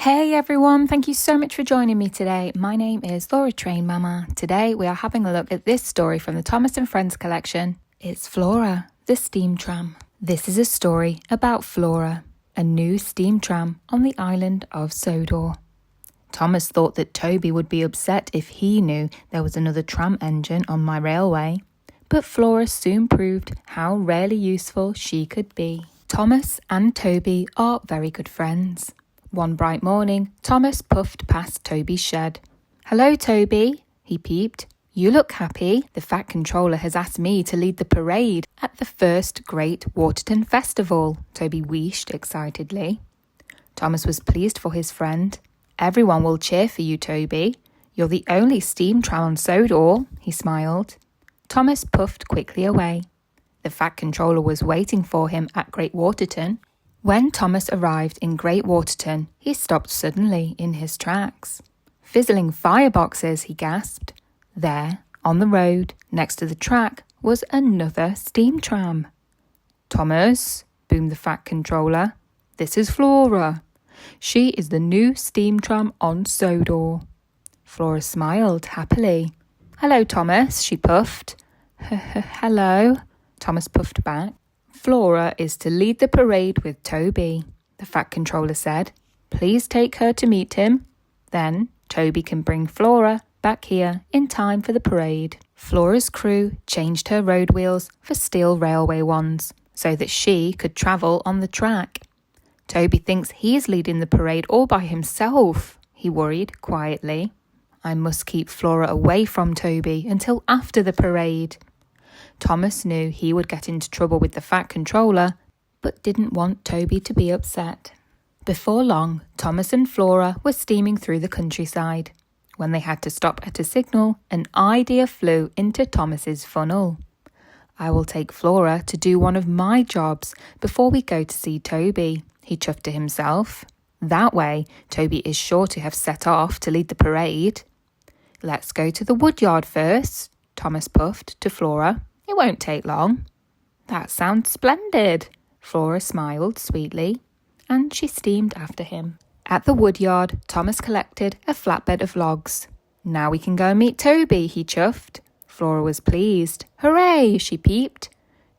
Hey everyone, thank you so much for joining me today. My name is Laura Train Mama. Today we are having a look at this story from the Thomas and Friends collection. It's Flora, the steam tram. This is a story about Flora, a new steam tram on the island of Sodor. Thomas thought that Toby would be upset if he knew there was another tram engine on my railway, but Flora soon proved how rarely useful she could be. Thomas and Toby are very good friends. One bright morning, Thomas puffed past Toby's shed. "Hello, Toby," he peeped. "You look happy. The Fat Controller has asked me to lead the parade at the first Great Waterton Festival," Toby wheezed excitedly. Thomas was pleased for his friend. "Everyone will cheer for you, Toby. You're the only steam tram on Sodor," he smiled. Thomas puffed quickly away. The Fat Controller was waiting for him at Great Waterton. When Thomas arrived in Great Waterton, he stopped suddenly in his tracks. "Fizzling fireboxes," he gasped. There, on the road, next to the track, was another steam tram. "Thomas," boomed the Fat Controller, "this is Flora. She is the new steam tram on Sodor." Flora smiled happily. "Hello, Thomas," she puffed. "Hello," Thomas puffed back. "Flora is to lead the parade with Toby," the Fat Controller said. "Please take her to meet him. Then Toby can bring Flora back here in time for the parade." Flora's crew changed her road wheels for steel railway ones so that she could travel on the track. "Toby thinks he's leading the parade all by himself," he worried quietly. "I must keep Flora away from Toby until after the parade." Thomas knew he would get into trouble with the Fat Controller, but didn't want Toby to be upset. Before long, Thomas and Flora were steaming through the countryside. When they had to stop at a signal, an idea flew into Thomas's funnel. "I will take Flora to do one of my jobs before we go to see Toby," he chuffed to himself. "That way, Toby is sure to have set off to lead the parade." "Let's go to the woodyard first," Thomas puffed to Flora. "It won't take long." "That sounds splendid," Flora smiled sweetly, and she steamed after him. At the woodyard, Thomas collected a flatbed of logs. "Now we can go and meet Toby," he chuffed. Flora was pleased. "Hooray," she peeped.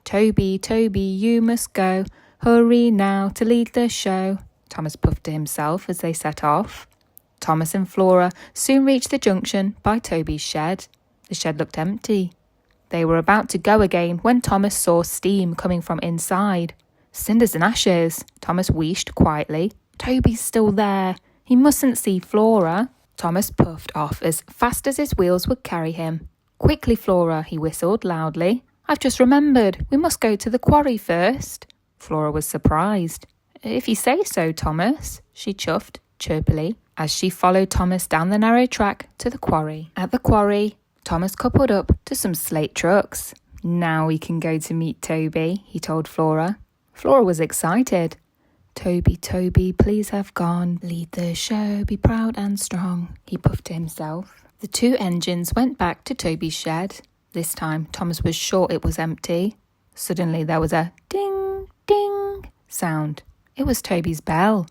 "Toby, Toby, you must go. Hurry now to lead the show," Thomas puffed to himself as they set off. Thomas and Flora soon reached the junction by Toby's shed. The shed looked empty. They were about to go again when Thomas saw steam coming from inside. "Cinders and ashes," Thomas wheezed quietly. "Toby's still there. He mustn't see Flora." Thomas puffed off as fast as his wheels would carry him. "Quickly, Flora," he whistled loudly. "I've just remembered. We must go to the quarry first." Flora was surprised. "If you say so, Thomas," she chuffed chirpily as she followed Thomas down the narrow track to the quarry. At the quarry, Thomas coupled up to some slate trucks. "Now we can go to meet Toby," he told Flora. Flora was excited. "Toby, Toby, please have gone. Lead the show, be proud and strong," he puffed to himself. The two engines went back to Toby's shed. This time, Thomas was sure it was empty. Suddenly, there was a ding, ding sound. It was Toby's bell.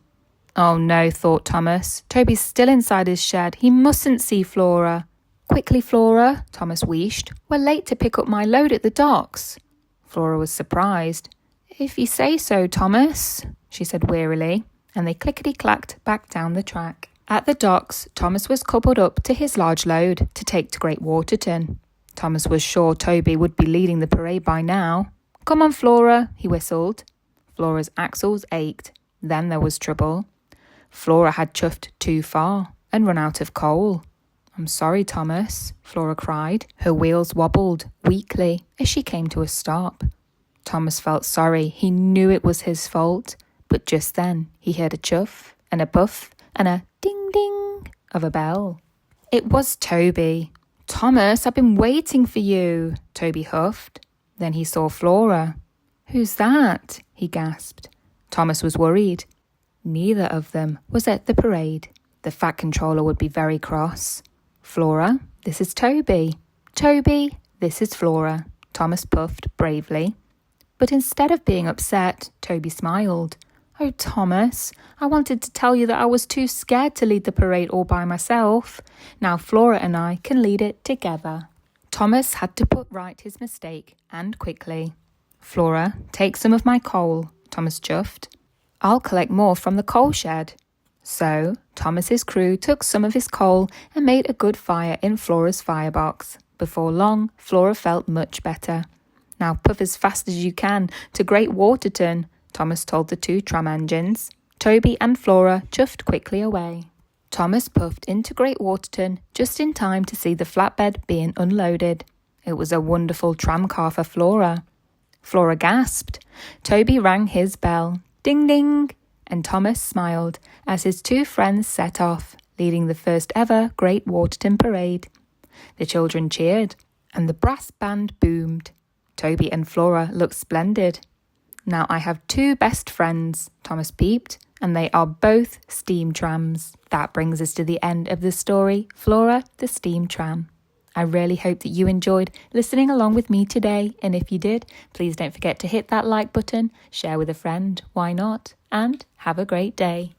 "Oh no," thought Thomas. "Toby's still inside his shed. He mustn't see Flora." "Quickly, Flora," Thomas wheezed. "We're late to pick up my load at the docks." Flora was surprised. "If you say so, Thomas," she said wearily, and they clickety-clacked back down the track. At the docks, Thomas was coupled up to his large load to take to Great Waterton. Thomas was sure Toby would be leading the parade by now. "Come on, Flora," he whistled. Flora's axles ached. Then there was trouble. Flora had chuffed too far and run out of coal. "I'm sorry, Thomas," Flora cried. Her wheels wobbled weakly as she came to a stop. Thomas felt sorry. He knew it was his fault. But just then, he heard a chuff and a puff and a ding-ding of a bell. It was Toby. "Thomas, I've been waiting for you," Toby huffed. Then he saw Flora. "Who's that?" he gasped. Thomas was worried. Neither of them was at the parade. The Fat Controller would be very cross. "Flora, this is Toby." "Toby, this is Flora," Thomas puffed bravely. But instead of being upset, Toby smiled. "Oh, Thomas, I wanted to tell you that I was too scared to lead the parade all by myself. Now Flora and I can lead it together." Thomas had to put right his mistake, and quickly. "Flora, take some of my coal," Thomas chuffed. "I'll collect more from the coal shed." So Thomas's crew took some of his coal and made a good fire in Flora's firebox. Before long, Flora felt much better. "Now puff as fast as you can to Great Waterton," Thomas told the 2 tram engines. Toby and Flora chuffed quickly away. Thomas puffed into Great Waterton just in time to see the flatbed being unloaded. It was a wonderful tram car for Flora. Flora gasped. Toby rang his bell. Ding ding! And Thomas smiled as his 2 friends set off, leading the first ever Great Waterton parade. The children cheered, and the brass band boomed. Toby and Flora looked splendid. "Now I have 2 best friends," Thomas peeped, "and they are both steam trams." That brings us to the end of the story, Flora the Steam Tram. I really hope that you enjoyed listening along with me today, and if you did, please don't forget to hit that like button, share with a friend, why not, and have a great day.